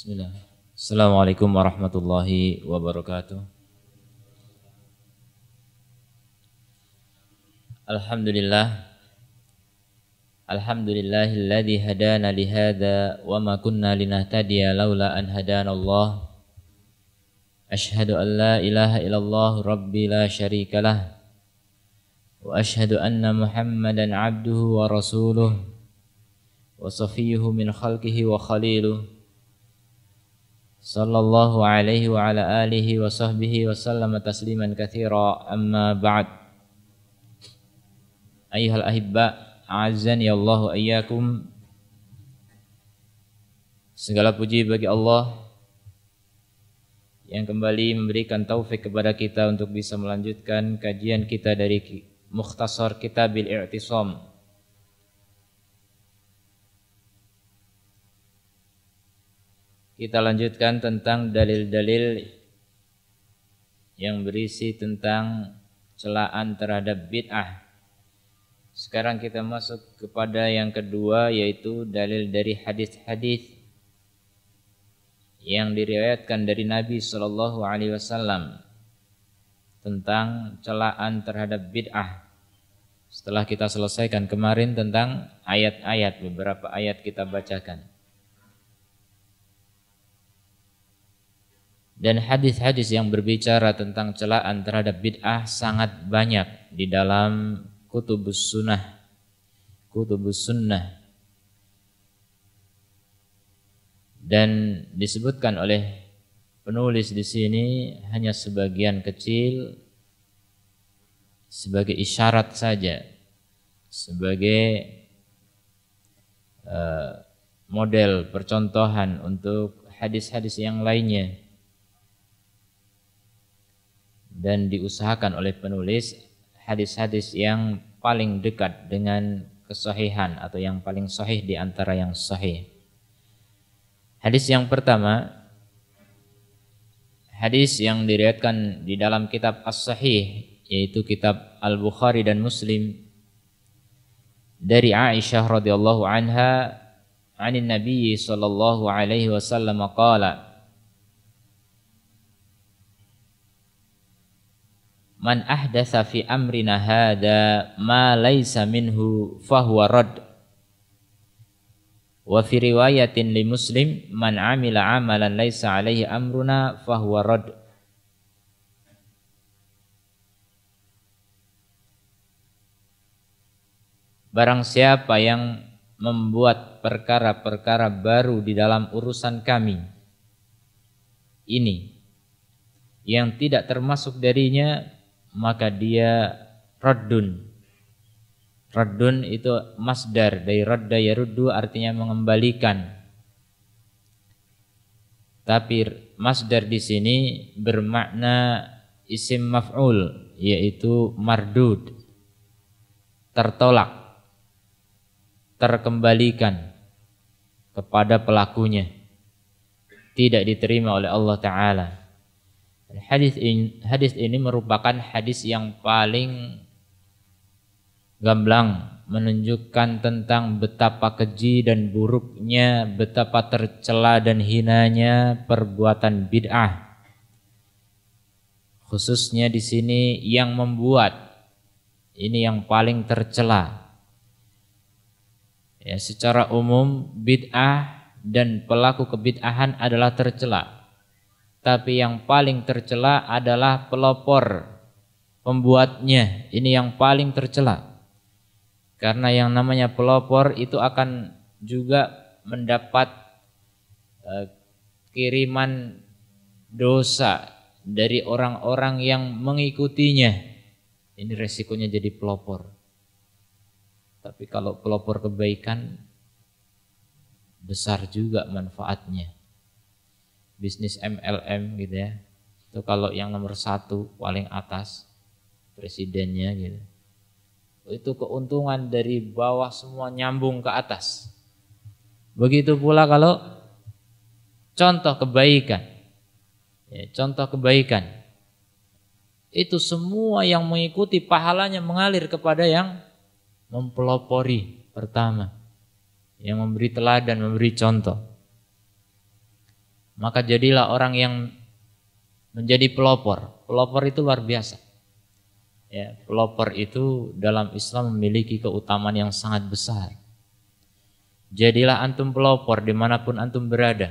Bismillah. Assalamualaikum warahmatullahi wabarakatuh. Alhamdulillah. Alhamdulillahilladzi hadana lihada wa ma kunna linahtadiya laula an hadanallah. Ashhadu an la ilaha illallah rabbi la syarikalah. Wa ashhadu anna Muhammadan abduhu wa rasuluh wa safiyyuhu min khalqihi wa khaliluh. Sallallahu alaihi wa ala alihi wa sahbihi wa sallama tasliman katsira, amma ba'd. Ayyuhal ahibba, a'azzani Allahu ayyakum. Segala puji bagi Allah yang kembali memberikan taufik kepada kita untuk bisa melanjutkan kajian kita dari Mukhtasar Kitabil I'tisam. Kita lanjutkan tentang dalil-dalil yang berisi tentang celaan terhadap bid'ah. Sekarang kita masuk kepada yang kedua, yaitu dalil dari hadis-hadis yang diriwayatkan dari Nabi SAW tentang celaan terhadap bid'ah. Setelah kita selesaikan kemarin tentang ayat-ayat, beberapa ayat kita bacakan. Dan hadis-hadis yang berbicara tentang celaan terhadap bid'ah sangat banyak di dalam kutubus sunnah. Dan disebutkan oleh penulis di sini hanya sebagian kecil, sebagai isyarat saja, sebagai model percontohan untuk hadis-hadis yang lainnya. Dan diusahakan oleh penulis hadis-hadis yang paling dekat dengan kesahihan atau yang paling sahih di antara yang sahih. Hadis yang pertama, hadis yang diriwayatkan di dalam kitab As-Sahih, yaitu kitab Al-Bukhari dan Muslim, dari Aisyah radhiyallahu anha, anin Nabi sallallahu alaihi wasallam qala, man ahdatsa fi amrina hada ma laisa minhu fahuwa rad. Wa fi riwayatin li Muslim, man amila amalan laisa alaihi amruna fahuwa rad. Barang siapa yang membuat perkara-perkara baru di dalam urusan kami ini yang tidak termasuk darinya, maka dia raddun. Raddun itu masdar dari radda yaruddu, artinya mengembalikan. Tapi masdar di sini bermakna isim maf'ul, yaitu mardud, tertolak, terkembalikan kepada pelakunya, tidak diterima oleh Allah Ta'ala. Hadis ini merupakan hadis yang paling gamblang menunjukkan tentang betapa keji dan buruknya, betapa tercela dan hinanya perbuatan bid'ah. Khususnya di sini yang membuat ini yang paling tercela. Ya, secara umum bid'ah dan pelaku kebid'ahan adalah tercela. Tapi yang paling tercela adalah pelopor, pembuatnya. Ini yang paling tercela. Karena yang namanya pelopor itu akan juga mendapat kiriman dosa dari orang-orang yang mengikutinya. Ini resikonya jadi pelopor. Tapi kalau pelopor kebaikan, besar juga manfaatnya. Bisnis MLM gitu ya, itu kalau yang nomor 1 paling atas presidennya gitu, itu keuntungan dari bawah semua nyambung ke atas. Begitu pula kalau contoh kebaikan, ya, contoh kebaikan itu semua yang mengikuti pahalanya mengalir kepada yang mempelopori pertama, yang memberi teladan, memberi contoh. maka jadilah orang yang menjadi pelopor. Pelopor itu luar biasa. Ya, pelopor itu dalam Islam memiliki keutamaan yang sangat besar. Jadilah antum pelopor dimanapun antum berada.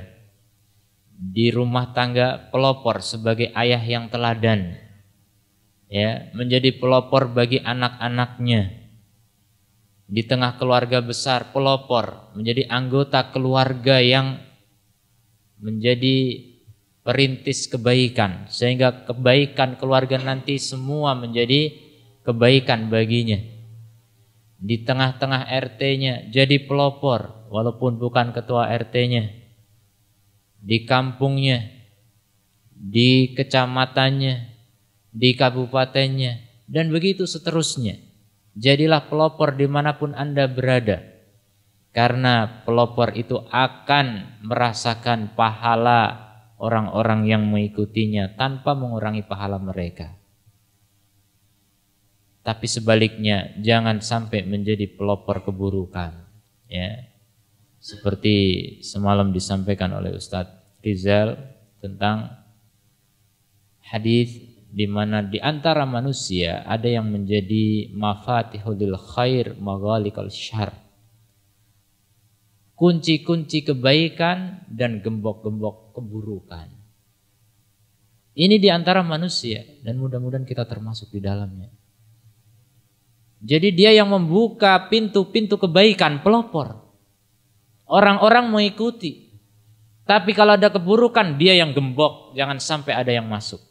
Di rumah tangga pelopor sebagai ayah yang teladan. Ya, menjadi pelopor bagi anak-anaknya. Di tengah keluarga besar pelopor, menjadi anggota keluarga yang menjadi perintis kebaikan, sehingga kebaikan keluarga nanti semua menjadi kebaikan baginya. Di tengah-tengah RT-nya jadi pelopor walaupun bukan ketua RT-nya. Di kampungnya, di kecamatannya, di kabupatennya, dan begitu seterusnya. Jadilah pelopor dimanapun Anda berada. Karena pelopor itu akan merasakan pahala orang-orang yang mengikutinya tanpa mengurangi pahala mereka. Tapi sebaliknya, jangan sampai menjadi pelopor keburukan. Ya, seperti semalam disampaikan oleh Ustadz Rizal tentang hadis di mana di antara manusia ada yang menjadi mafatihul khair maghalikal syarr. Kunci-kunci kebaikan dan gembok-gembok keburukan. Ini di antara manusia dan mudah-mudahan kita termasuk di dalamnya. Jadi dia yang membuka pintu-pintu kebaikan, pelopor. Orang-orang mengikuti. Tapi kalau ada keburukan dia yang gembok, jangan sampai ada yang masuk.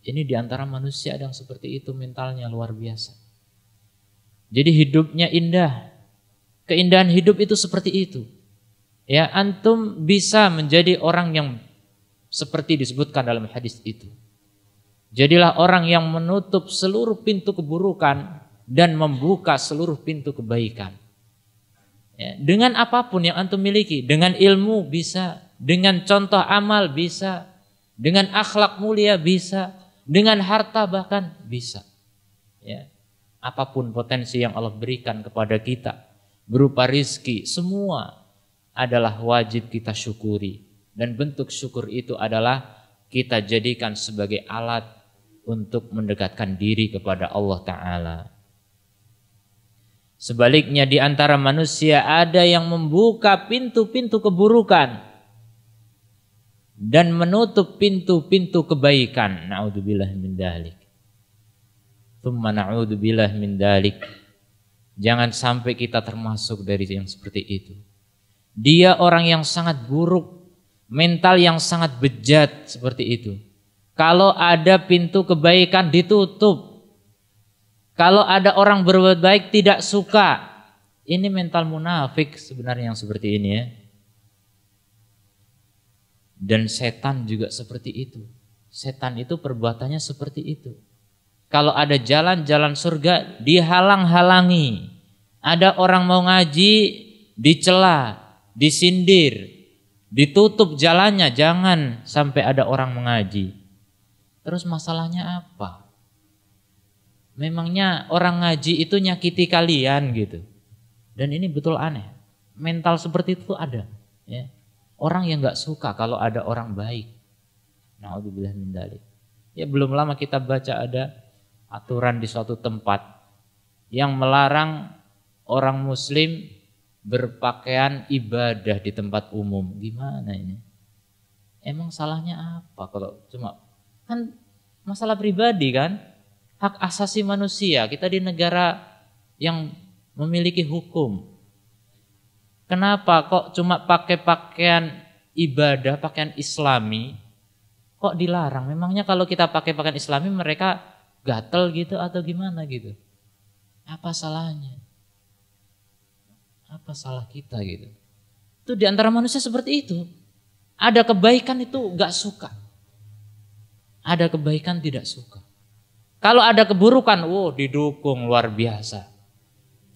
Ini di antara manusia ada yang seperti itu, mentalnya luar biasa. Jadi hidupnya indah. Keindahan hidup itu seperti itu. Ya, antum bisa menjadi orang yang seperti disebutkan dalam hadis itu. Jadilah orang yang menutup seluruh pintu keburukan dan membuka seluruh pintu kebaikan. Ya, dengan apapun yang antum miliki, dengan ilmu bisa, dengan contoh amal bisa, dengan akhlak mulia bisa, dengan harta bahkan bisa. Ya, apapun potensi yang Allah berikan kepada kita berupa rizki, semua adalah wajib kita syukuri. Dan bentuk syukur itu adalah kita jadikan sebagai alat untuk mendekatkan diri kepada Allah Ta'ala. Sebaliknya di antara manusia ada yang membuka pintu-pintu keburukan dan menutup pintu-pintu kebaikan. Na'udzubillah min dzalik. Tsumma na'udzubillah min dzalik. Jangan sampai kita termasuk dari yang seperti itu. Dia orang yang sangat buruk, mental yang sangat bejat seperti itu. Kalau ada pintu kebaikan ditutup. Kalau ada orang berbuat baik tidak suka. Ini mental munafik sebenarnya yang seperti ini ya. Dan setan juga seperti itu. Setan itu perbuatannya seperti itu. Kalau ada jalan-jalan surga dihalang-halangi. Ada orang mau ngaji dicela, disindir, ditutup jalannya, jangan sampai ada orang mengaji. Terus masalahnya apa? Memangnya orang ngaji itu nyakiti kalian gitu. Dan ini betul aneh. Mental seperti itu ada, ya. Orang yang enggak suka kalau ada orang baik. Na'udzubillah min dzalik. Ya belum lama kita baca ada aturan di suatu tempat yang melarang orang muslim berpakaian ibadah di tempat umum. Gimana ini? Emang salahnya apa kalau cuma kan masalah pribadi kan? Hak asasi manusia. Kita di negara yang memiliki hukum. Kenapa kok cuma pakai pakaian ibadah, pakaian islami kok dilarang? Memangnya kalau kita pakai pakaian islami mereka gatel gitu atau gimana gitu? Apa salahnya? Apa salah kita gitu? Itu di antara manusia seperti itu. Ada kebaikan itu gak suka. Ada kebaikan tidak suka. Kalau ada keburukan, didukung luar biasa.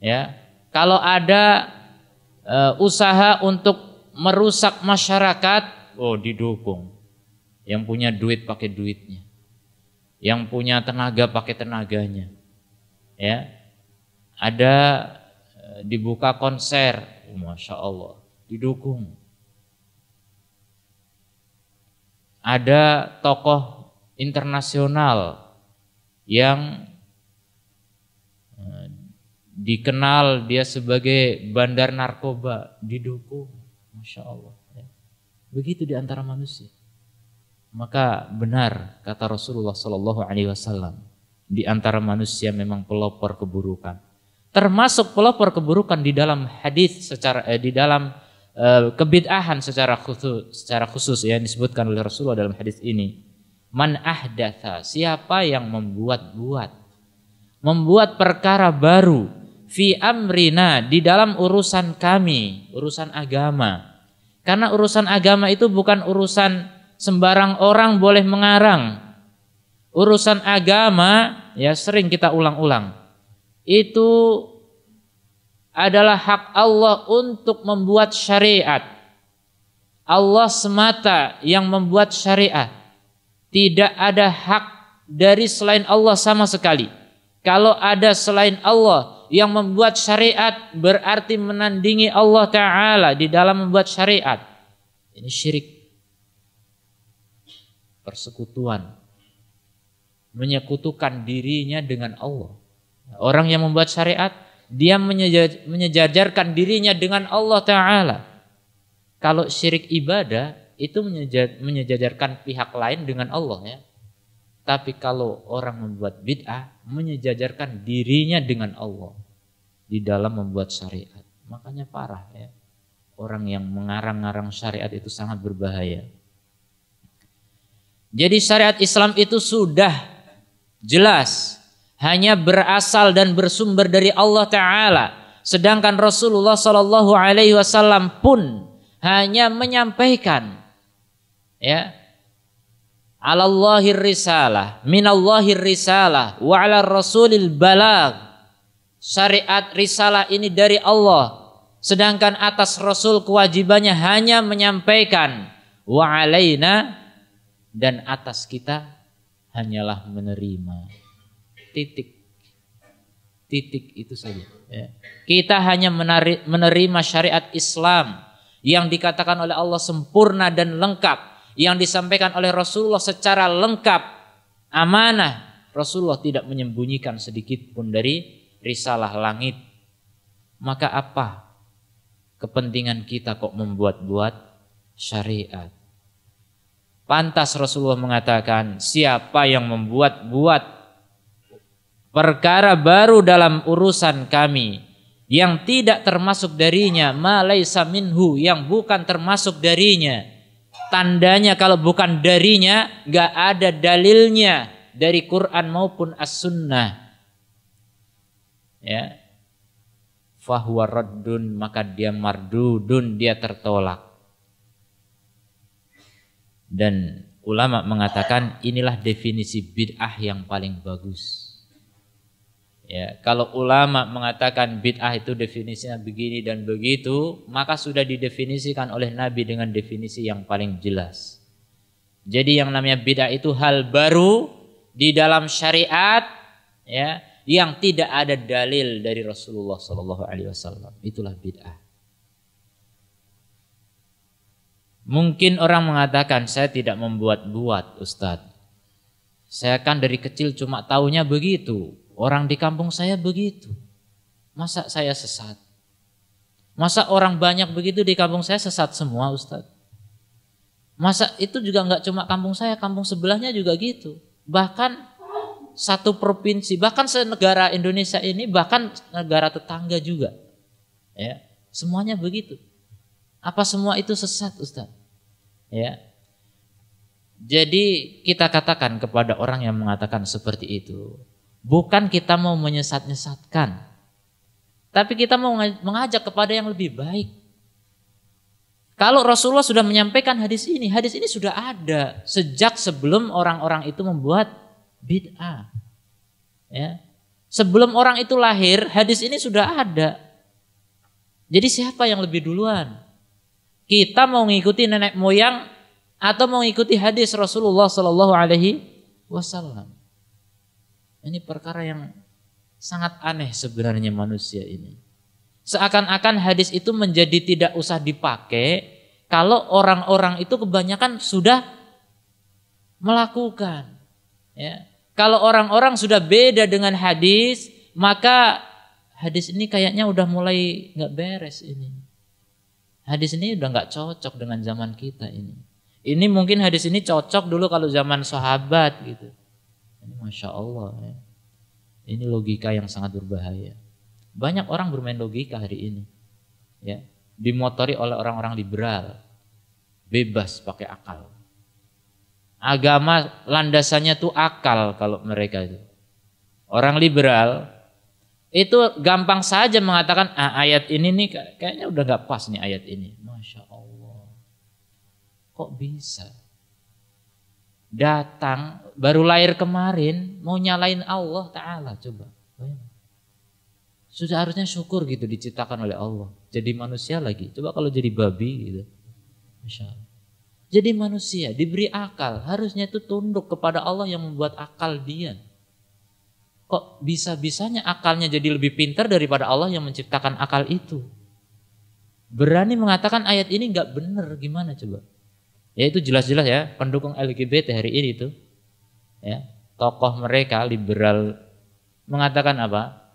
Ya, kalau ada usaha untuk merusak masyarakat, didukung. Yang punya duit pakai duitnya. Yang punya tenaga pakai tenaganya. Ya. Ada dibuka konser, Masya Allah, didukung. ada tokoh internasional yang dikenal dia sebagai bandar narkoba, didukung, Masya Allah. Begitu di antara manusia. Maka benar kata Rasulullah Sallallahu Alaihi Wasallam, di antara manusia memang pelopor keburukan. Termasuk pelopor keburukan di dalam hadis di dalam kebid'ahan secara khusus yang disebutkan oleh Rasulullah dalam hadis ini. Man ahdatha, siapa yang membuat perkara baru fi amrina, di dalam urusan kami, urusan agama. Karena urusan agama itu bukan urusan sembarang orang boleh mengarang. Urusan agama, ya sering kita ulang-ulang, itu adalah hak Allah untuk membuat syariat. Allah semata yang membuat syariat. Tidak ada hak dari selain Allah sama sekali. Kalau ada selain Allah yang membuat syariat, berarti menandingi Allah Ta'ala di dalam membuat syariat. Ini syirik, persekutuan, menyekutukan dirinya dengan Allah. Orang yang membuat syariat, dia menyejajarkan dirinya dengan Allah Ta'ala. Kalau syirik ibadah, itu menyejajarkan pihak lain dengan Allah, ya. Tapi kalau orang membuat bid'ah, menyejajarkan dirinya dengan Allah di dalam membuat syariat. Makanya parah, ya. Orang yang mengarang-arang syariat itu sangat berbahaya. Jadi syariat Islam itu sudah jelas hanya berasal dan bersumber dari Allah Ta'ala. Sedangkan Rasulullah Sallallahu Alaihi Wasallam pun hanya menyampaikan, ya, alallahir risalah, minallahir risalah, wa ala rasulil balag. Syariat risalah ini dari Allah, sedangkan atas Rasul kewajibannya hanya menyampaikan, wa alaina, dan atas kita hanyalah menerima. Titik itu saja, ya. Kita hanya menerima syariat Islam yang dikatakan oleh Allah sempurna dan lengkap, yang disampaikan oleh Rasulullah secara lengkap, amanah. Rasulullah tidak menyembunyikan sedikit pun dari risalah langit. Maka apa kepentingan kita kok membuat-buat syariat? Pantas Rasulullah mengatakan, siapa yang membuat-buat perkara baru dalam urusan kami yang tidak termasuk darinya, ma laisa minhu, yang bukan termasuk darinya. Tandanya kalau bukan darinya, gak ada dalilnya dari Quran maupun As-Sunnah, ya, fahuwa raddun, maka dia mardudun, dia tertolak. Dan ulama mengatakan inilah definisi bid'ah yang paling bagus. Ya, kalau ulama mengatakan bid'ah itu definisinya begini dan begitu, maka sudah didefinisikan oleh Nabi dengan definisi yang paling jelas. Jadi yang namanya bid'ah itu hal baru di dalam syariat, ya, yang tidak ada dalil dari Rasulullah SAW. Itulah bid'ah. Mungkin orang mengatakan, saya tidak membuat-buat, Ustadz. Saya kan dari kecil cuma taunya begitu. Orang di kampung saya begitu. Masa saya sesat? Masa orang banyak begitu di kampung saya sesat semua, Ustadz? Masa itu juga enggak cuma kampung saya, kampung sebelahnya juga gitu. Bahkan satu provinsi, bahkan senegara Indonesia ini, bahkan negara tetangga juga, ya, semuanya begitu. Apa semua itu sesat, Ustaz? Ya. Jadi kita katakan kepada orang yang mengatakan seperti itu, bukan kita mau menyesat-nyesatkan, tapi kita mau mengajak kepada yang lebih baik. Kalau Rasulullah sudah menyampaikan hadis ini sudah ada sejak sebelum orang-orang itu membuat bid'ah. Ya. Sebelum orang itu lahir, hadis ini sudah ada. Jadi siapa yang lebih duluan? Kita mau mengikuti nenek moyang atau mau mengikuti hadis Rasulullah Sallallahu Alaihi Wasallam? Ini perkara yang sangat aneh sebenarnya manusia ini. Seakan-akan hadis itu menjadi tidak usah dipakai kalau orang-orang itu kebanyakan sudah melakukan. Ya. Kalau orang-orang sudah beda dengan hadis, maka hadis ini kayaknya udah mulai nggak beres ini. Hadis ini udah nggak cocok dengan zaman kita ini. Ini mungkin hadis ini cocok dulu kalau zaman sahabat gitu. Ini Masya Allah ya. Ini logika yang sangat berbahaya. Banyak orang bermain logika hari ini. Ya, dimotori oleh orang-orang liberal. Bebas pakai akal. Agama landasannya tuh akal kalau mereka itu. Orang liberal itu gampang saja mengatakan ayat ini nih kayaknya udah gak pas nih ayat ini. Masya Allah. Kok bisa? Datang baru lahir kemarin mau nyalain Allah Ta'ala. Coba. Sudah harusnya syukur gitu diciptakan oleh Allah. Jadi manusia lagi. Coba kalau jadi babi gitu. Masya Allah. Jadi manusia diberi akal. Harusnya itu tunduk kepada Allah yang membuat akal dia. Kok bisa-bisanya akalnya jadi lebih pintar daripada Allah yang menciptakan akal itu. Berani mengatakan ayat ini gak benar. Gimana coba? Ya itu jelas-jelas ya pendukung LGBT hari ini tuh. Ya, tokoh mereka liberal mengatakan apa?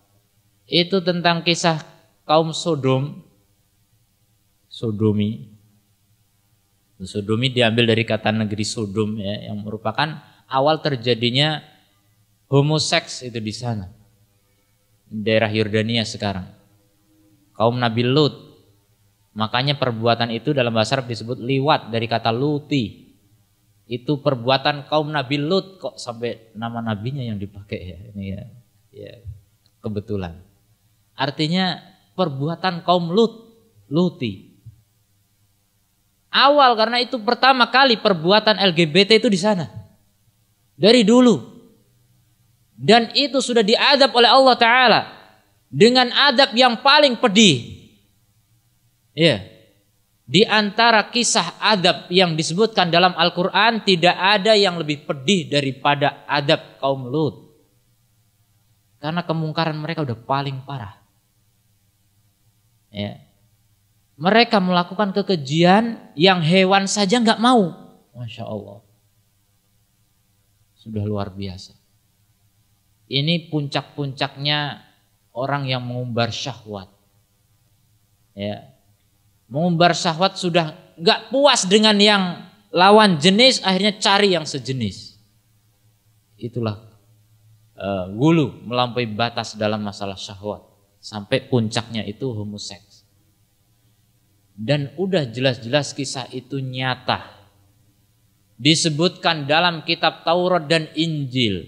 Itu tentang kisah kaum Sodom. Sodomi diambil dari kata negeri Sodom ya, yang merupakan awal terjadinya homoseks itu di sana. Daerah Yordania sekarang. Kaum Nabi Lut. Makanya perbuatan itu dalam bahasa Arab disebut liwat dari kata luti. Itu perbuatan kaum Nabi Lut, kok sampai nama nabinya yang dipakai ya. Ini ya kebetulan. Artinya perbuatan kaum Luti. Awal karena itu pertama kali perbuatan LGBT itu di sana. Dari dulu. Dan itu sudah diadab oleh Allah Ta'ala. Dengan adab yang paling pedih. Ya. Di antara kisah adab yang disebutkan dalam Al-Quran, tidak ada yang lebih pedih daripada adab kaum Lut. Karena kemungkaran mereka udah paling parah. Ya. Mereka melakukan kekejian yang hewan saja nggak mau. Masya Allah. Sudah luar biasa. Ini puncak-puncaknya orang yang mengumbar syahwat. Ya. Mengumbar syahwat sudah nggak puas dengan yang lawan jenis, akhirnya cari yang sejenis. Itulah gulu melampaui batas dalam masalah syahwat. Sampai puncaknya itu homoseks. Dan udah jelas-jelas kisah itu nyata. Disebutkan dalam kitab Taurat dan Injil.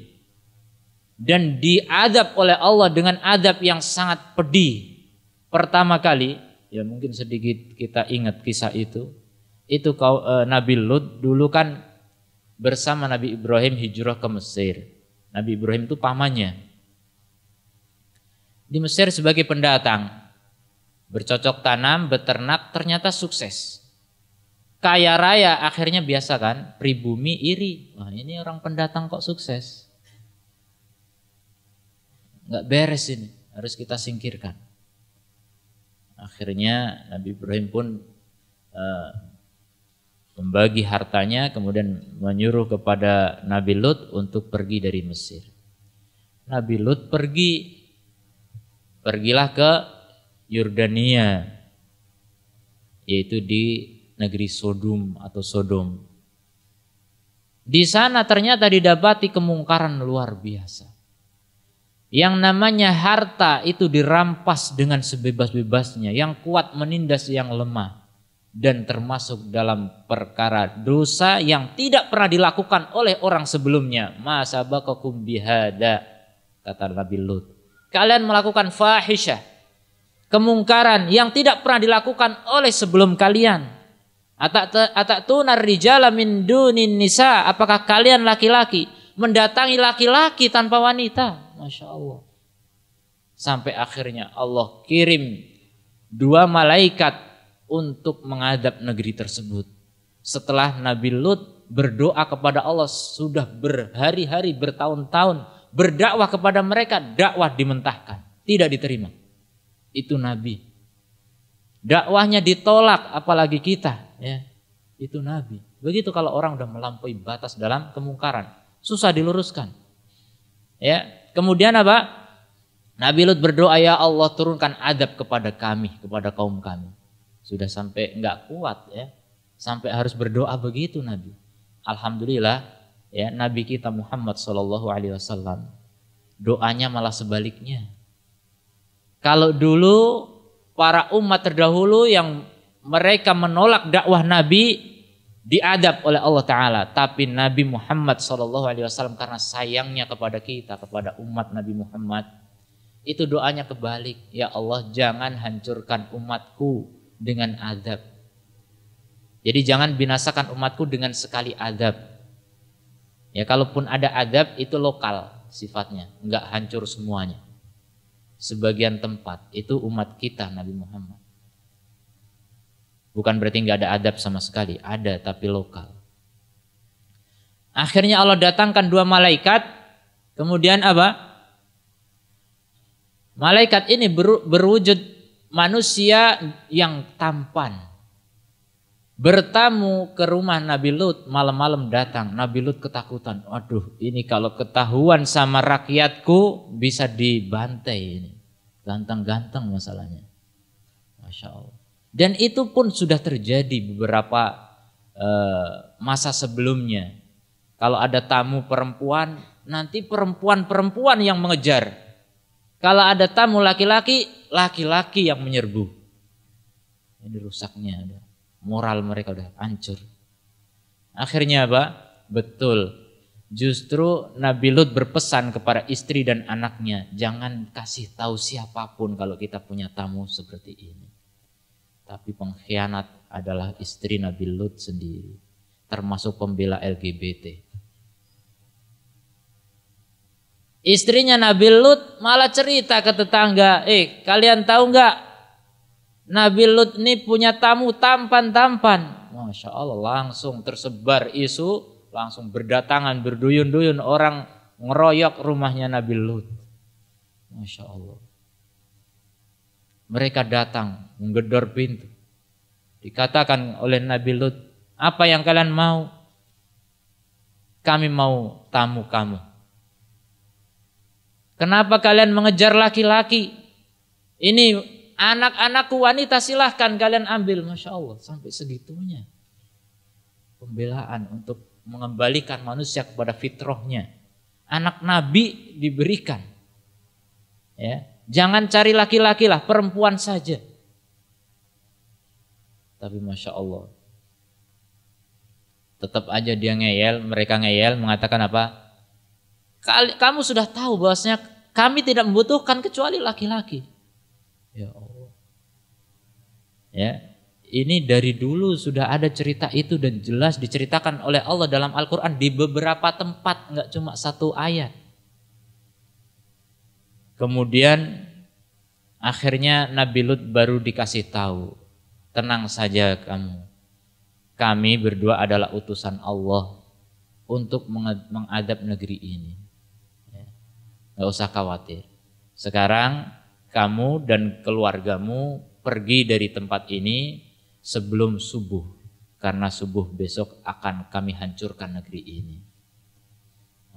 Dan diadab oleh Allah dengan adab yang sangat pedih. Pertama kali, ya mungkin sedikit kita ingat kisah itu. Itu Nabi Lut dulu kan bersama Nabi Ibrahim hijrah ke Mesir. Nabi Ibrahim itu pamannya. Di Mesir sebagai pendatang. Bercocok tanam, beternak, ternyata sukses. Kaya raya, akhirnya biasa kan, pribumi iri. Wah ini orang pendatang kok sukses. Nggak beres ini, harus kita singkirkan. Akhirnya Nabi Ibrahim pun membagi hartanya, kemudian menyuruh kepada Nabi Lut untuk pergi dari Mesir. Nabi Lut pergilah ke Yordania, yaitu di negeri Sodom atau Sodom. Di sana ternyata didapati kemungkaran luar biasa. Yang namanya harta itu dirampas dengan sebebas-bebasnya. Yang kuat menindas yang lemah. Dan termasuk dalam perkara dosa yang tidak pernah dilakukan oleh orang sebelumnya. Ma sabaqakum bihada, kata Nabi Lut. Kalian melakukan fahisyah, kemungkaran yang tidak pernah dilakukan oleh sebelum kalian. Atatunar rijala min dunin nisa, apakah kalian laki-laki mendatangi laki-laki tanpa wanita? Masya Allah. Sampai akhirnya Allah kirim 2 malaikat untuk mengadab negeri tersebut. Setelah Nabi Lut berdoa kepada Allah sudah berhari-hari, bertahun-tahun, berdakwah kepada mereka, dakwah dimentahkan, tidak diterima. Itu Nabi. Dakwahnya ditolak, apalagi kita, ya. Itu Nabi. Begitu kalau orang udah melampaui batas dalam kemungkaran, susah diluruskan. Ya, kemudian apa? Nabi Lut berdoa, ya Allah turunkan adab kepada kami, kepada kaum kami. Sudah sampai enggak kuat ya, sampai harus berdoa begitu Nabi. Alhamdulillah ya, Nabi kita Muhammad SAW doanya malah sebaliknya. Kalau dulu para umat terdahulu yang mereka menolak dakwah Nabi diadab oleh Allah Ta'ala, tapi Nabi Muhammad SAW karena sayangnya kepada kita, kepada umat Nabi Muhammad, itu doanya kebalik. Ya Allah, jangan hancurkan umatku dengan adab. Jadi jangan binasakan umatku dengan sekali adab. Ya, kalaupun ada adab itu lokal sifatnya, enggak hancur semuanya. Sebagian tempat itu umat kita Nabi Muhammad. Bukan berarti enggak ada adab sama sekali, ada tapi lokal. Akhirnya Allah datangkan 2 malaikat, kemudian apa? Malaikat ini berwujud manusia yang tampan. Bertamu ke rumah Nabi Lut, malam-malam datang. Nabi Lut ketakutan. Waduh, ini kalau ketahuan sama rakyatku bisa dibantai ini. Ganteng-ganteng masalahnya. Masya Allah. Dan itu pun sudah terjadi beberapa masa sebelumnya. Kalau ada tamu perempuan, nanti perempuan-perempuan yang mengejar. Kalau ada tamu laki-laki, laki-laki yang menyerbu. Ini rusaknya ada. Moral mereka udah hancur. Akhirnya apa? Betul. Justru Nabi Lut berpesan kepada istri dan anaknya, jangan kasih tahu siapapun kalau kita punya tamu seperti ini. Tapi pengkhianat adalah istri Nabi Lut sendiri, termasuk pembela LGBT. Istrinya Nabi Lut malah cerita ke tetangga, kalian tahu nggak? Nabi Lut ini punya tamu tampan-tampan. Masya Allah, langsung tersebar isu, langsung berdatangan, berduyun-duyun orang ngeroyok rumahnya Nabi Lut. Masya Allah. Mereka datang, menggedor pintu. Dikatakan oleh Nabi Lut, apa yang kalian mau? Kami mau tamu kamu. Kenapa kalian mengejar laki-laki? Ini anak-anakku wanita, silahkan kalian ambil. Masya Allah, sampai segitunya pembelaan untuk mengembalikan manusia kepada fitrahnya. Anak Nabi diberikan. Ya, jangan cari laki-laki lah, perempuan saja. Tapi Masya Allah, tetap aja dia ngeyel, mereka ngeyel, mengatakan apa? Kamu sudah tahu bahwasanya kami tidak membutuhkan kecuali laki-laki. Ya Allah. Ya, ini dari dulu sudah ada cerita itu dan jelas diceritakan oleh Allah dalam Al-Quran di beberapa tempat, nggak cuma 1 ayat. Kemudian akhirnya Nabi Lut baru dikasih tahu, tenang saja kamu, kami berdua adalah utusan Allah untuk mengadab negeri ini. Ya, nggak usah khawatir. Sekarang kamu dan keluargamu pergi dari tempat ini sebelum subuh, karena subuh besok akan kami hancurkan negeri ini.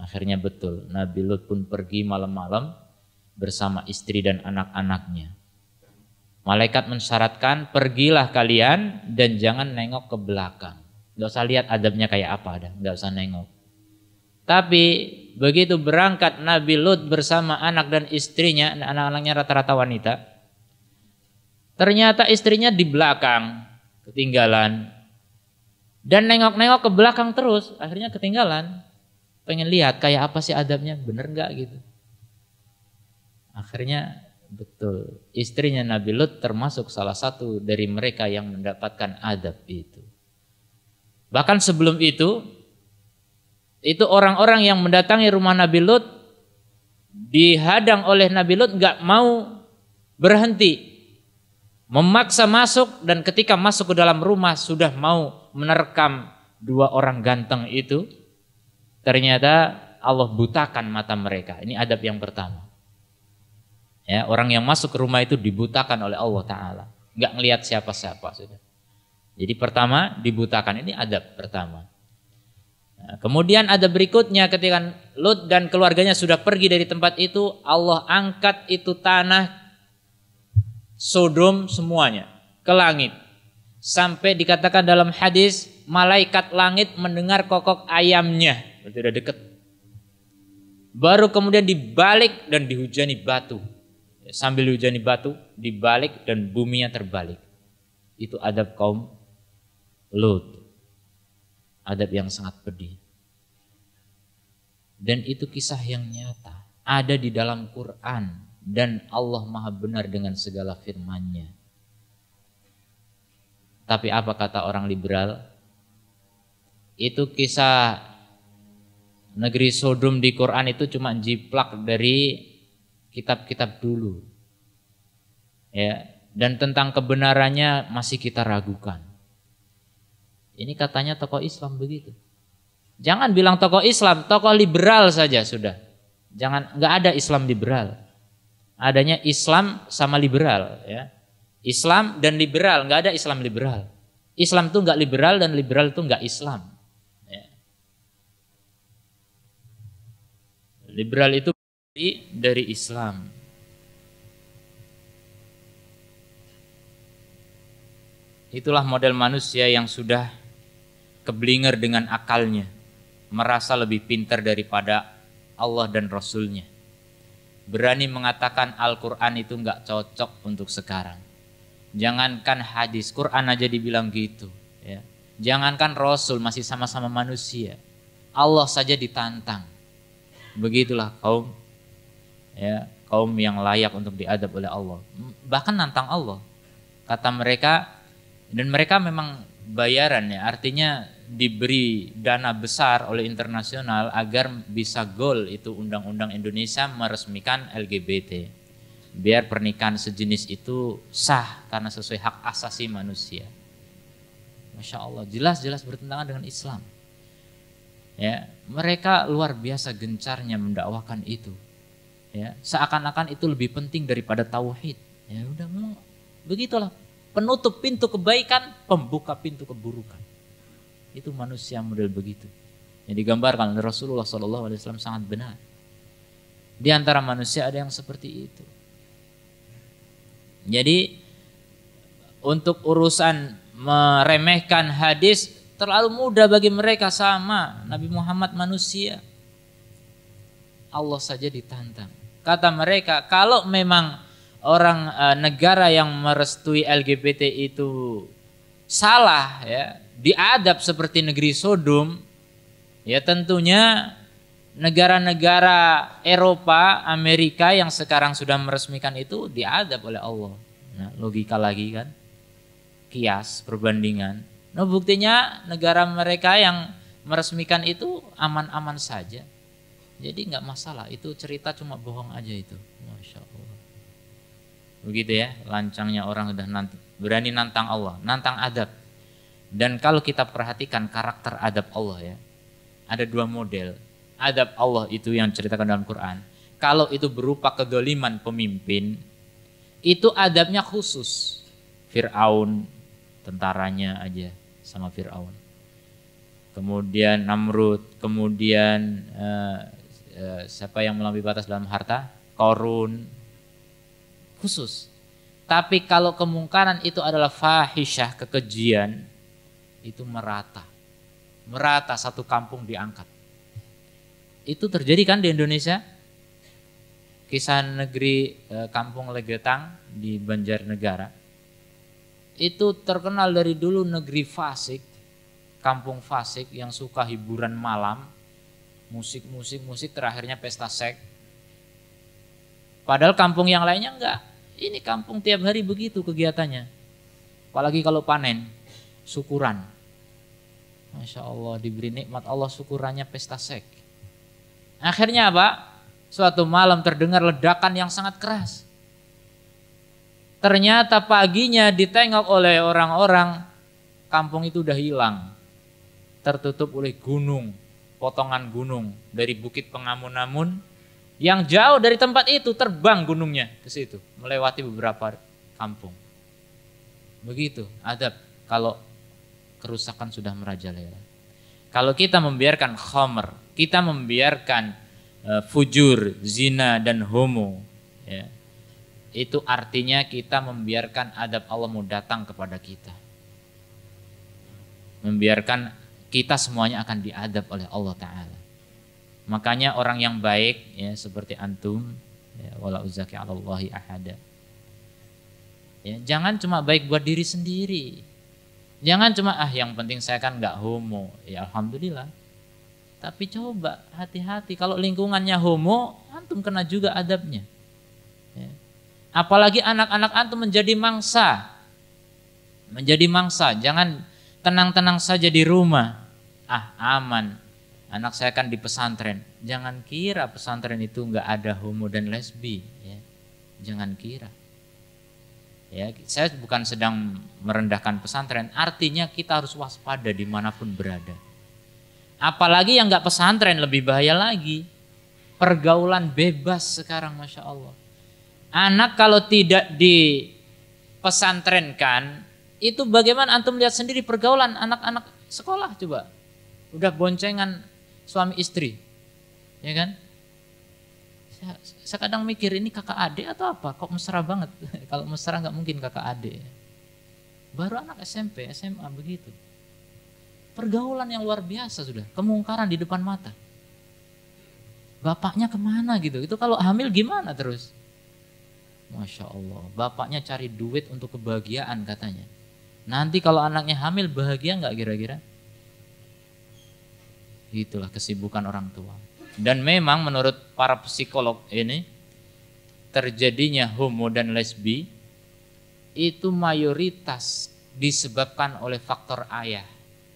Akhirnya betul, Nabi Lut pun pergi malam-malam bersama istri dan anak-anaknya. Malaikat mensyaratkan, pergilah kalian dan jangan nengok ke belakang. Gak usah lihat adabnya kayak apa, gak usah nengok. Tapi begitu berangkat Nabi Lut bersama anak dan istrinya, anak-anaknya rata-rata wanita, ternyata istrinya di belakang ketinggalan dan nengok-nengok ke belakang terus, akhirnya ketinggalan. Pengen lihat kayak apa sih adabnya, bener nggak gitu. Akhirnya betul, istrinya Nabi Lut termasuk salah satu dari mereka yang mendapatkan adab itu. Bahkan sebelum itu orang-orang yang mendatangi rumah Nabi Lut dihadang oleh Nabi Lut, nggak mau berhenti, memaksa masuk, dan ketika masuk ke dalam rumah sudah mau menerkam 2 orang ganteng itu. Ternyata Allah butakan mata mereka. Ini adab yang pertama. Ya, orang yang masuk ke rumah itu dibutakan oleh Allah Ta'ala, nggak ngelihat siapa-siapa sudah. Jadi pertama dibutakan, ini adab pertama. Nah, kemudian ada berikutnya ketika Lut dan keluarganya sudah pergi dari tempat itu, Allah angkat itu tanah Sodom semuanya ke langit. Sampai dikatakan dalam hadis, malaikat langit mendengar kokok ayamnya. Berarti udah deket. Baru kemudian dibalik dan dihujani batu. Sambil dihujani batu, dibalik dan buminya terbalik. Itu adab kaum Lut. Adab yang sangat pedih. Dan itu kisah yang nyata. Ada di dalam Quran. Dan Allah maha benar dengan segala firman-Nya. Tapi apa kata orang liberal? Itu kisah negeri Sodom di Quran itu cuma jiplak dari kitab-kitab dulu. Ya, dan tentang kebenarannya masih kita ragukan. Ini katanya tokoh Islam begitu. Jangan bilang tokoh Islam, tokoh liberal saja sudah. Jangan, nggak ada Islam liberal. Adanya Islam sama liberal, ya. Islam dan liberal, nggak ada Islam liberal. Islam itu nggak liberal dan liberal itu nggak Islam. Ya. Liberal itu dari Islam. Itulah model manusia yang sudah keblinger dengan akalnya, merasa lebih pintar daripada Allah dan Rasulnya. Berani mengatakan Al-Quran itu nggak cocok untuk sekarang. Jangankan hadis, Quran aja dibilang gitu. Ya. Jangankan Rasul, masih sama-sama manusia. Allah saja ditantang. Begitulah kaum, ya, kaum yang layak untuk diadab oleh Allah. Bahkan nantang Allah. Kata mereka, dan mereka memang bayaran ya, artinya diberi dana besar oleh internasional agar bisa goal itu undang-undang Indonesia meresmikan LGBT. Biar pernikahan sejenis itu sah karena sesuai hak asasi manusia. Masya Allah, jelas-jelas bertentangan dengan Islam. Ya, mereka luar biasa gencarnya mendakwakan itu. Ya, seakan-akan itu lebih penting daripada tauhid. Ya udah, memang begitulah. Penutup pintu kebaikan, pembuka pintu keburukan. Itu manusia model begitu. Yang digambarkan oleh Rasulullah SAW sangat benar. Di antara manusia ada yang seperti itu. Jadi untuk urusan meremehkan hadis terlalu mudah bagi mereka, sama Nabi Muhammad manusia. Allah saja ditantang. Kata mereka, kalau memang orang negara yang merestui LGBT itu salah, ya, diadab seperti negeri Sodom, ya tentunya negara-negara Eropa, Amerika yang sekarang sudah meresmikan itu diadab oleh Allah. Nah, logika lagi kan, kias, perbandingan. Nah, buktinya negara mereka yang meresmikan itu aman-aman saja. Jadi nggak masalah, itu cerita cuma bohong aja itu. Masya Allah. Begitu ya, lancangnya orang sudah berani nantang Allah, nantang adab. Dan kalau kita perhatikan karakter adab Allah ya, ada dua model. Adab Allah itu yang diceritakan dalam Quran. Kalau itu berupa kedoliman pemimpin, itu adabnya khusus. Fir'aun, tentaranya aja sama Fir'aun. Kemudian Namrud, kemudian siapa yang melampaui batas dalam harta? Qarun, khusus. Tapi kalau kemungkaran itu adalah fahisyah, kekejian, itu merata. Merata, satu kampung diangkat. Itu terjadi kan di Indonesia? Kisah negeri kampung Legetang di Banjarnegara. Itu terkenal dari dulu negeri fasik, kampung fasik yang suka hiburan malam, musik terakhirnya pesta seks. Padahal kampung yang lainnya enggak. Ini kampung tiap hari begitu kegiatannya. Apalagi kalau panen, syukuran. Masya Allah, diberi nikmat Allah, syukurannya pesta seks. Akhirnya apa? Suatu malam terdengar ledakan yang sangat keras. Ternyata paginya ditengok oleh orang-orang, kampung itu udah hilang. Tertutup oleh gunung, potongan gunung dari Bukit Pengamun-amun. Yang jauh dari tempat itu terbang gunungnya ke situ, melewati beberapa kampung. Begitu adab kalau kerusakan sudah merajalela. Kalau kita membiarkan khamr, kita membiarkan fujur, zina dan homo, ya, itu artinya kita membiarkan adab Allah mau datang kepada kita. Membiarkan kita semuanya akan diadab oleh Allah Ta'ala. Makanya orang yang baik, ya, seperti antum, ya, wala uzaki 'alallahi ahada. Ya, jangan cuma baik buat diri sendiri. Jangan cuma yang penting saya kan nggak homo. Ya alhamdulillah. Tapi coba hati-hati, kalau lingkungannya homo, antum kena juga adabnya. Ya. Apalagi anak-anak antum menjadi mangsa. Menjadi mangsa, jangan tenang-tenang saja di rumah. Aman. Anak saya kan di pesantren. Jangan kira pesantren itu nggak ada homo dan lesbi. Ya. Jangan kira. Ya, saya bukan sedang merendahkan pesantren, artinya kita harus waspada dimanapun berada. Apalagi yang nggak pesantren lebih bahaya lagi. Pergaulan bebas sekarang, Masya Allah. Anak kalau tidak dipesantrenkan, itu bagaimana antum lihat sendiri pergaulan anak-anak sekolah coba. Udah boncengan suami istri, ya kan? Saya kadang mikir ini kakak adik atau apa? Kok mesra banget? Kalau mesra nggak mungkin kakak adik. Baru anak SMP, SMA begitu. Pergaulan yang luar biasa sudah, kemungkaran di depan mata. Bapaknya kemana gitu? Itu kalau hamil gimana terus? Masya Allah, bapaknya cari duit untuk kebahagiaan katanya. Nanti kalau anaknya hamil bahagia nggak kira-kira? Itulah kesibukan orang tua. Dan memang menurut para psikolog ini, terjadinya homo dan lesbi itu mayoritas disebabkan oleh faktor ayah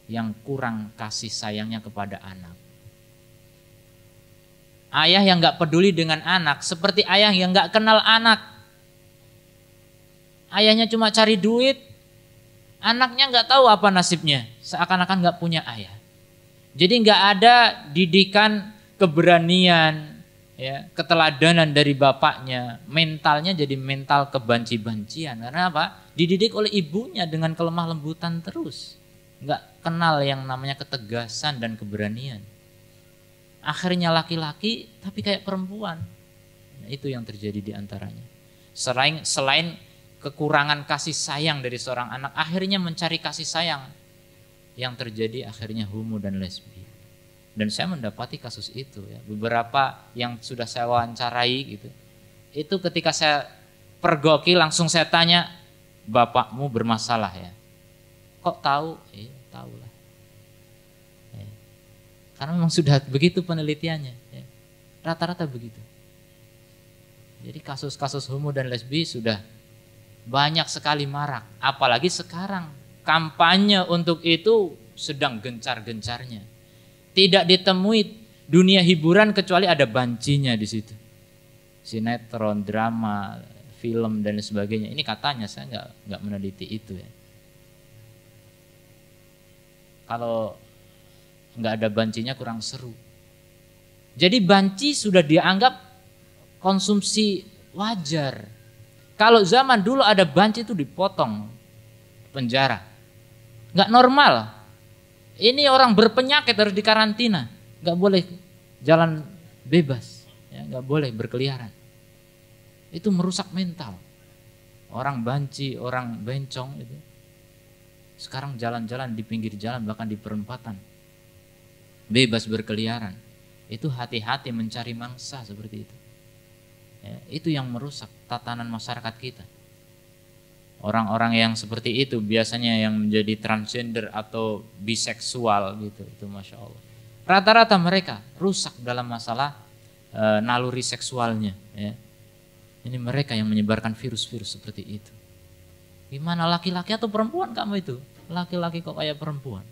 yang kurang kasih sayangnya kepada anak. Ayah yang gak peduli dengan anak seperti ayah yang gak kenal anak. Ayahnya cuma cari duit, anaknya gak tahu apa nasibnya, seakan-akan gak punya ayah. Jadi gak ada didikan keberanian, ya, keteladanan dari bapaknya, mentalnya jadi mental kebanci-bancian. Karena apa? Dididik oleh ibunya dengan kelemah lembutan terus, nggak kenal yang namanya ketegasan dan keberanian. Akhirnya laki-laki tapi kayak perempuan. Nah, itu yang terjadi di antaranya. Selain kekurangan kasih sayang dari seorang anak, akhirnya mencari kasih sayang. Yang terjadi akhirnya homo dan lesbi. Dan saya mendapati kasus itu ya. Beberapa yang sudah saya wawancarai gitu. Itu ketika saya pergoki langsung saya tanya, bapakmu bermasalah ya? Kok tahu? Tahu lah. Ya. Karena memang sudah begitu penelitiannya. Ya. Rata-rata begitu. Jadi kasus-kasus homo dan lesbi sudah banyak sekali marak. Apalagi sekarang kampanye untuk itu sedang gencar-gencarnya. Tidak ditemui dunia hiburan kecuali ada bancinya di situ. Sinetron, drama, film dan sebagainya. Ini katanya, saya nggak meneliti itu ya. Kalau nggak ada bancinya kurang seru. Jadi banci sudah dianggap konsumsi wajar. Kalau zaman dulu ada banci itu dipotong penjara, nggak normal. Ini orang berpenyakit harus dikarantina, nggak boleh jalan bebas, ya, nggak boleh berkeliaran. Itu merusak mental. Orang banci, orang bencong itu. Sekarang jalan-jalan di pinggir jalan bahkan di perempatan, bebas berkeliaran. Itu hati-hati mencari mangsa seperti itu. Ya, itu yang merusak tatanan masyarakat kita. Orang-orang yang seperti itu biasanya yang menjadi transgender atau biseksual gitu, itu Masya Allah. Rata-rata mereka rusak dalam masalah naluri seksualnya. Ya. Ini mereka yang menyebarkan virus-virus seperti itu. Gimana laki-laki atau perempuan kamu itu? Laki-laki kok kayak perempuan?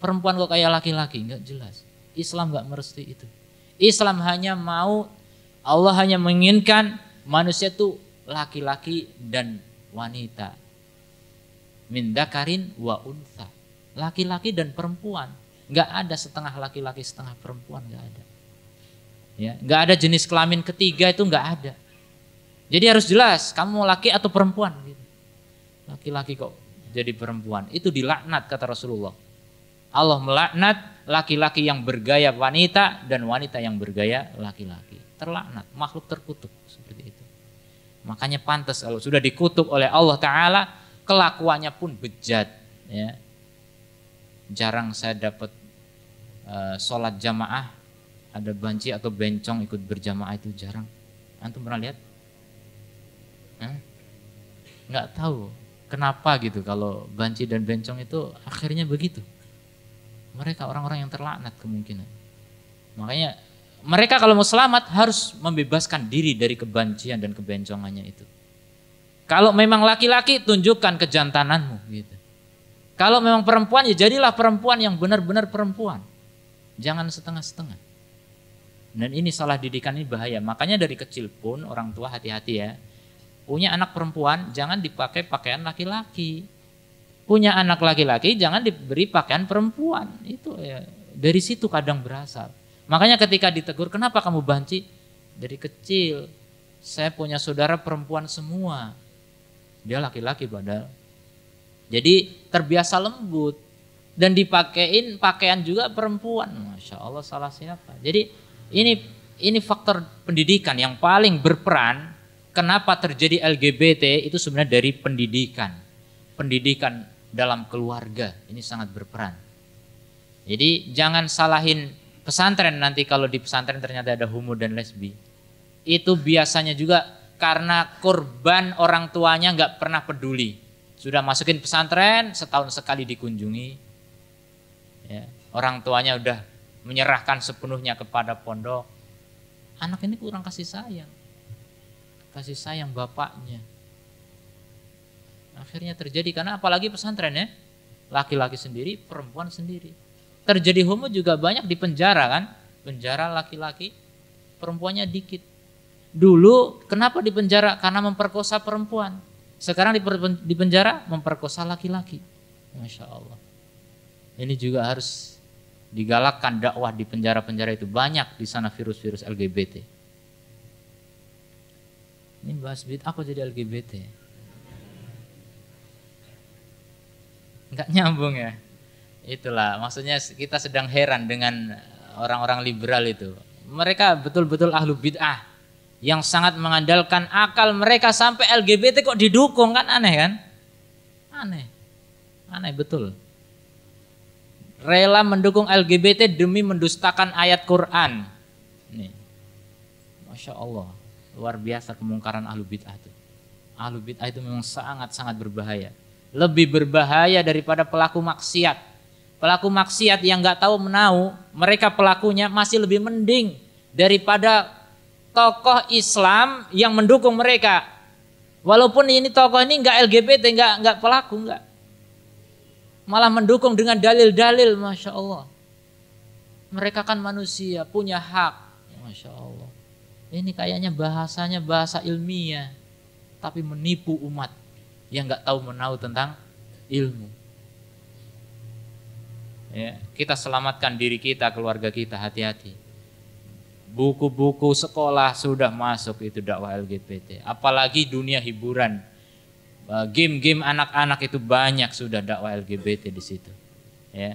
Perempuan kok kayak laki-laki? Enggak jelas. Islam enggak merestui itu. Islam hanya mau, Allah hanya menginginkan manusia itu laki-laki dan wanita, min dzakarin wa untha, laki-laki dan perempuan, nggak ada setengah laki-laki setengah perempuan, nggak ada, ya, nggak ada jenis kelamin ketiga itu nggak ada. Jadi harus jelas kamu mau laki atau perempuan, gitu. Laki-laki kok jadi perempuan. Itu dilaknat kata Rasulullah. Allah melaknat laki-laki yang bergaya wanita dan wanita yang bergaya laki-laki. Terlaknat, makhluk terkutuk seperti itu. Makanya pantas kalau sudah dikutuk oleh Allah Ta'ala, kelakuannya pun bejat. Ya. Jarang saya dapat sholat jamaah, ada banci atau bencong ikut berjamaah, itu jarang. Antum pernah lihat? Nggak tahu kenapa gitu kalau banci dan bencong itu akhirnya begitu. Mereka orang-orang yang terlaknat kemungkinan. Makanya mereka kalau mau selamat harus membebaskan diri dari kebancian dan kebencongannya itu. Kalau memang laki-laki, tunjukkan kejantananmu gitu. Kalau memang perempuan, ya jadilah perempuan yang benar-benar perempuan. Jangan setengah-setengah. Dan ini salah didikan, ini bahaya. Makanya dari kecil pun orang tua hati-hati ya. Punya anak perempuan jangan dipakai pakaian laki-laki. Punya anak laki-laki jangan diberi pakaian perempuan. Itu ya, dari situ kadang berasal. Makanya ketika ditegur, kenapa kamu banci? Dari kecil saya punya saudara perempuan semua. Dia laki-laki padahal. Jadi terbiasa lembut. Dan dipakein pakaian juga perempuan. Masya Allah, salah siapa? Jadi ini faktor pendidikan yang paling berperan. Kenapa terjadi LGBT itu sebenarnya dari pendidikan. Pendidikan dalam keluarga ini sangat berperan. Jadi jangan salahin pesantren nanti kalau di pesantren ternyata ada homo dan lesbi. Itu biasanya juga karena korban orang tuanya nggak pernah peduli. Sudah masukin pesantren, setahun sekali dikunjungi. Ya, orang tuanya udah menyerahkan sepenuhnya kepada pondok. Anak ini kurang kasih sayang. Kasih sayang bapaknya. Akhirnya terjadi, karena apalagi pesantren ya, laki-laki sendiri, perempuan sendiri. Terjadi homo juga banyak di penjara kan, penjara laki-laki, perempuannya dikit. Dulu kenapa di penjara? Karena memperkosa perempuan. Sekarang di penjara memperkosa laki-laki. Masya Allah. Ini juga harus digalakkan dakwah di penjara-penjara itu, banyak di sana virus-virus LGBT. Ini bahas bid'ah apa jadi LGBT? Enggak nyambung ya. Itulah maksudnya, kita sedang heran dengan orang-orang liberal itu. Mereka betul-betul ahlu bid'ah yang sangat mengandalkan akal mereka, sampai LGBT kok didukung, kan aneh kan? Aneh betul. Rela mendukung LGBT demi mendustakan ayat Quran. Nih. Masya Allah. Luar biasa kemungkaran ahlu bid'ah itu. Ahlu bid'ah itu memang sangat-sangat berbahaya. Lebih berbahaya daripada pelaku maksiat. Pelaku maksiat yang gak tahu menau, mereka pelakunya masih lebih mending daripada tokoh Islam yang mendukung mereka. Walaupun ini tokoh ini gak LGBT, gak pelaku, gak. Malah mendukung dengan dalil-dalil, Masya Allah. Mereka kan manusia, punya hak. Masya Allah. Ini kayaknya bahasanya bahasa ilmiah, tapi menipu umat yang nggak tahu menau tentang ilmu. Ya, kita selamatkan diri kita, keluarga kita, hati-hati. Buku-buku sekolah sudah masuk itu dakwah LGBT. Apalagi dunia hiburan, game-game anak-anak itu banyak sudah dakwah LGBT di situ. Ya,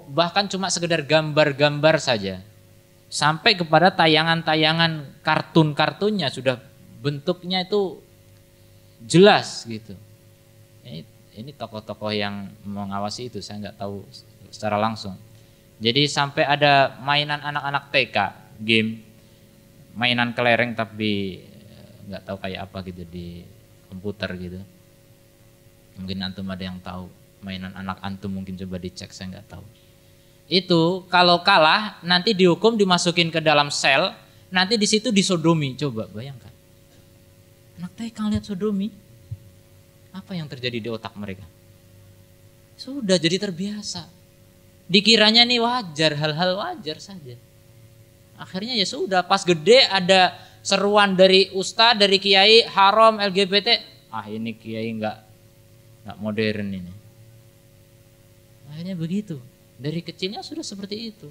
bahkan cuma sekedar gambar-gambar saja. Sampai kepada tayangan-tayangan kartun-kartunnya sudah bentuknya itu jelas gitu. Ini tokoh-tokoh yang mengawasi itu, saya nggak tahu secara langsung. Jadi sampai ada mainan anak-anak TK, game, mainan kelereng tapi nggak tahu kayak apa gitu di komputer gitu. Mungkin antum ada yang tahu, mainan anak antum mungkin coba dicek, saya nggak tahu. Itu kalau kalah nanti dihukum, dimasukin ke dalam sel, nanti di situ disodomi. Coba bayangkan, anak TK lihat sodomi, apa yang terjadi di otak mereka? Sudah jadi terbiasa, dikiranya nih wajar, hal-hal wajar saja. Akhirnya ya sudah, pas gede ada seruan dari ustadz, dari kiai, haram LGBT, ini kiai nggak modern ini. Akhirnya begitu. Dari kecilnya sudah seperti itu.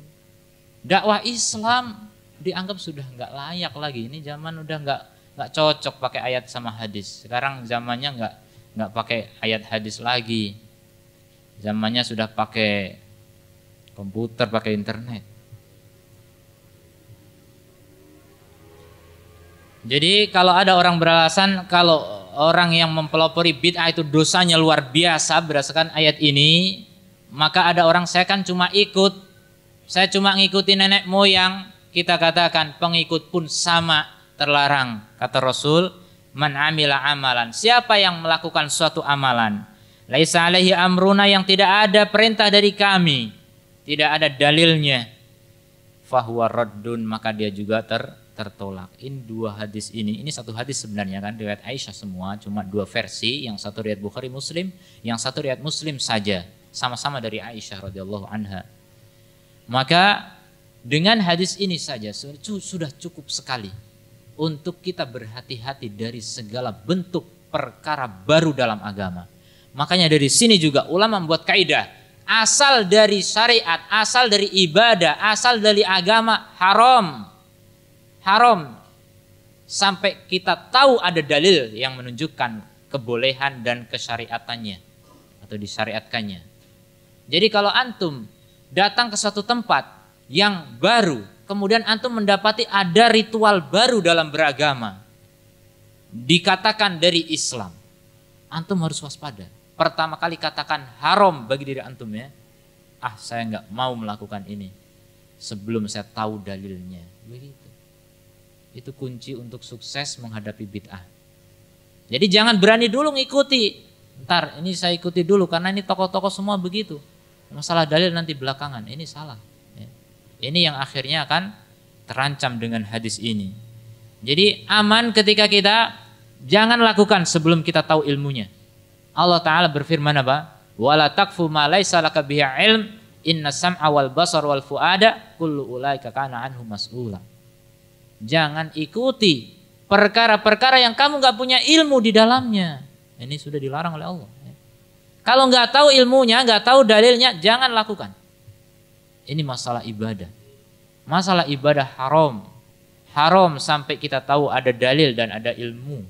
Dakwah Islam dianggap sudah nggak layak lagi. Ini zaman udah nggak cocok pakai ayat sama hadis. Sekarang zamannya nggak pakai ayat hadis lagi. Zamannya sudah pakai komputer, pakai internet. Jadi kalau ada orang beralasan kalau orang yang mempelopori bid'ah itu dosanya luar biasa berdasarkan ayat ini, maka ada orang, saya kan cuma ikut, saya cuma ngikuti nenek moyang. Kita katakan pengikut pun sama terlarang. Kata Rasul, man amila amalan, siapa yang melakukan suatu amalan, laisa alaihi amruna, yang tidak ada perintah dari kami, tidak ada dalilnya, fahuwa raddun, maka dia juga tertolak. Ini dua hadis ini satu hadis sebenarnya kan, riwayat Aisyah semua, cuma dua versi, yang satu riwayat Bukhari Muslim, yang satu riwayat Muslim saja, sama-sama dari Aisyah radhiyallahu anha. Maka dengan hadis ini saja sudah cukup sekali untuk kita berhati-hati dari segala bentuk perkara baru dalam agama. Makanya dari sini juga ulama membuat kaidah, asal dari syariat, asal dari ibadah, asal dari agama haram. Haram sampai kita tahu ada dalil yang menunjukkan kebolehan dan kesyariatannya atau disyariatkannya. Jadi kalau antum datang ke suatu tempat yang baru, kemudian antum mendapati ada ritual baru dalam beragama, dikatakan dari Islam, antum harus waspada. Pertama kali katakan haram bagi diri antum ya, saya nggak mau melakukan ini sebelum saya tahu dalilnya. Begitu. Itu kunci untuk sukses menghadapi bid'ah. Jadi jangan berani dulu ngikuti. Ntar ini saya ikuti dulu karena ini tokoh-tokoh semua begitu. Masalah dalil nanti belakangan. Ini salah. Ini yang akhirnya akan terancam dengan hadis ini. Jadi aman ketika kita jangan lakukan sebelum kita tahu ilmunya. Allah Ta'ala berfirman apa? Wala taqfu ma laisa laka bihi ilm inna sam'a wal basar wal fuada kullu ulaika kana anhu mas'ula. Jangan ikuti perkara-perkara yang kamu nggak punya ilmu di dalamnya. Ini sudah dilarang oleh Allah. Kalau nggak tahu ilmunya, nggak tahu dalilnya, jangan lakukan. Ini masalah ibadah. Masalah ibadah haram. Haram sampai kita tahu ada dalil dan ada ilmu.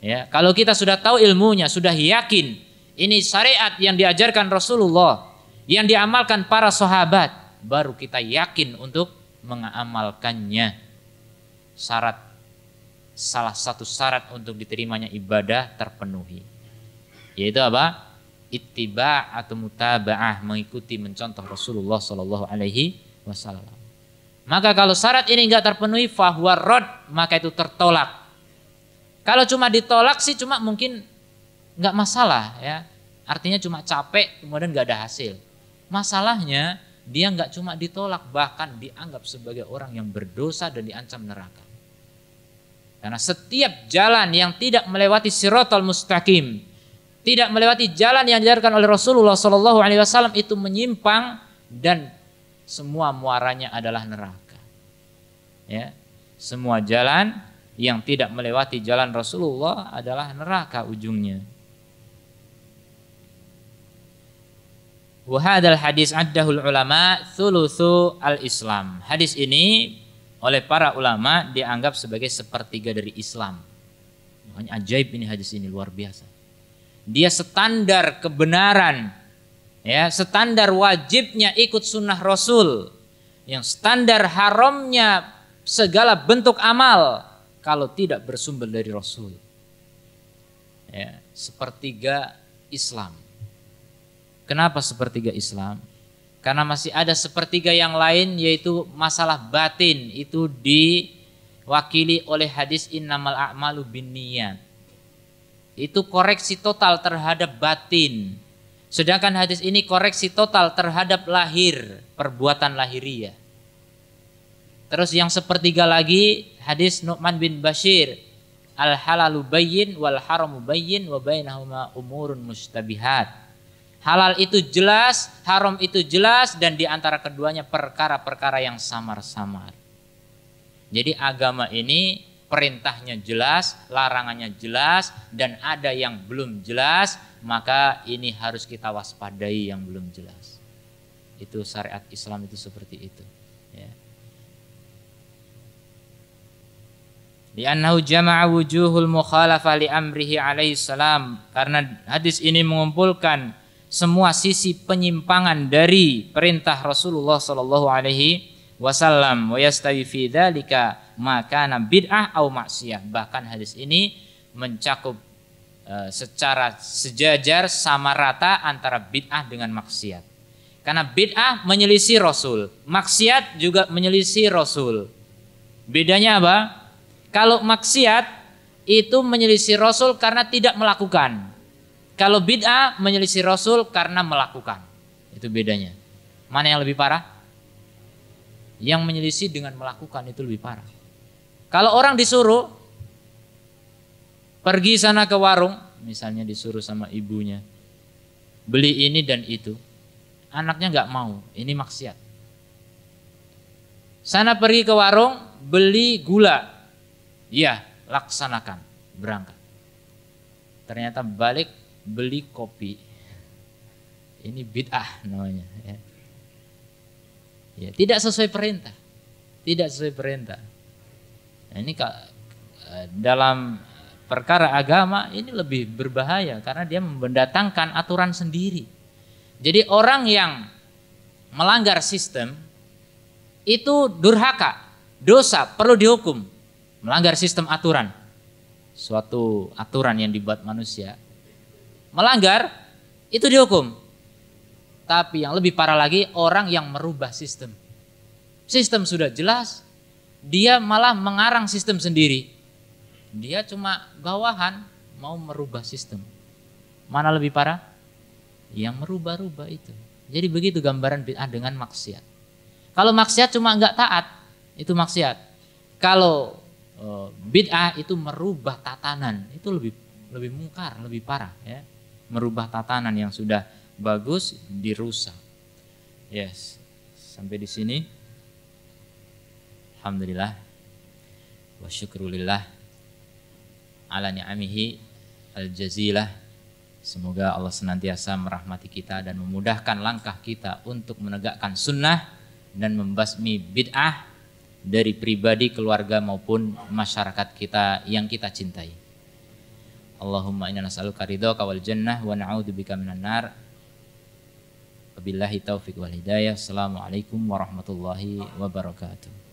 Ya, kalau kita sudah tahu ilmunya, sudah yakin ini syariat yang diajarkan Rasulullah, yang diamalkan para sahabat, baru kita yakin untuk mengamalkannya. Salah satu syarat untuk diterimanya ibadah terpenuhi. Yaitu apa? Ittiba' atau mutaba'ah, mengikuti mencontoh Rasulullah sallallahu alaihi wasallam. Maka kalau syarat ini enggak terpenuhi fahuwa rad, maka itu tertolak. Kalau cuma ditolak sih cuma mungkin enggak masalah ya. Artinya cuma capek kemudian enggak ada hasil. Masalahnya dia enggak cuma ditolak, bahkan dianggap sebagai orang yang berdosa dan diancam neraka. Karena setiap jalan yang tidak melewati siratal mustaqim, tidak melewati jalan yang diajarkan oleh Rasulullah SAW itu menyimpang dan semua muaranya adalah neraka. Ya, semua jalan yang tidak melewati jalan Rasulullah adalah neraka ujungnya. Wa hadzal hadis addahul ulama thulutsu al-Islam. Hadis ini oleh para ulama dianggap sebagai sepertiga dari Islam. Makanya ajaib ini hadis ini, luar biasa. Dia standar kebenaran, ya, standar wajibnya ikut sunnah Rasul, yang standar haramnya segala bentuk amal kalau tidak bersumber dari Rasul. Ya, sepertiga Islam. Kenapa sepertiga Islam? Karena masih ada sepertiga yang lain, yaitu masalah batin, itu diwakili oleh hadis innamal a'malu binniyat. Itu koreksi total terhadap batin. Sedangkan hadis ini koreksi total terhadap lahir, perbuatan lahiriah. Terus yang sepertiga lagi hadis Nu'man bin Bashir, al halalu bayyin wal haramu bayyin wa bainahuma umurun mustabihat. Halal itu jelas, haram itu jelas, dan di antara keduanya perkara-perkara yang samar-samar. Jadi agama ini perintahnya jelas, larangannya jelas, dan ada yang belum jelas, maka ini harus kita waspadai yang belum jelas. Itu syariat Islam itu seperti itu. Ya. Li'annahu jama'a wujuhul mukhalafah li amrihi alaihi salam, karena hadis ini mengumpulkan semua sisi penyimpangan dari perintah Rasulullah sallallahu alaihi wasallam. Wa yastawi fi dzalika ma kana bid'ah au maksiyah. Bahkan hadis ini mencakup secara sejajar sama rata antara bid'ah dengan maksiat. Karena bid'ah menyelisih Rasul, maksiat juga menyelisih Rasul. Bedanya apa? Kalau maksiat itu menyelisih Rasul karena tidak melakukan. Kalau bid'ah menyelisih Rasul karena melakukan. Itu bedanya. Mana yang lebih parah? Yang menyelisih dengan melakukan itu lebih parah. Kalau orang disuruh pergi sana ke warung, misalnya disuruh sama ibunya, beli ini dan itu, anaknya nggak mau, ini maksiat. Sana pergi ke warung, beli gula, ya laksanakan, berangkat. Ternyata balik beli kopi, ini bid'ah namanya. Ya, tidak sesuai perintah, tidak sesuai perintah. Nah, ini dalam perkara agama ini lebih berbahaya karena dia mendatangkan aturan sendiri. Jadi orang yang melanggar sistem itu durhaka, dosa, perlu dihukum. Melanggar sistem aturan, suatu aturan yang dibuat manusia, melanggar itu dihukum. Tapi yang lebih parah lagi orang yang merubah sistem. Sistem sudah jelas, dia malah mengarang sistem sendiri. Dia cuma bawahan mau merubah sistem. Mana lebih parah? Yang merubah-rubah itu. Jadi begitu gambaran bid'ah dengan maksiat. Kalau maksiat cuma enggak taat, itu maksiat. Kalau bid'ah itu merubah tatanan, itu lebih mungkar, lebih parah ya. Merubah tatanan yang sudah bagus dirusak. Yes. Sampai di sini. Alhamdulillah. Wa syukrulillah ala ni'amihi al-jazilah. Semoga Allah senantiasa merahmati kita dan memudahkan langkah kita untuk menegakkan sunnah dan membasmi bid'ah dari pribadi, keluarga maupun masyarakat kita yang kita cintai. Allahumma inna nas'aluka ridhaka wal jannah wa na'udzubika minan nar. Wabillahi taufiq wal hidayah. Assalamualaikum warahmatullahi wabarakatuh.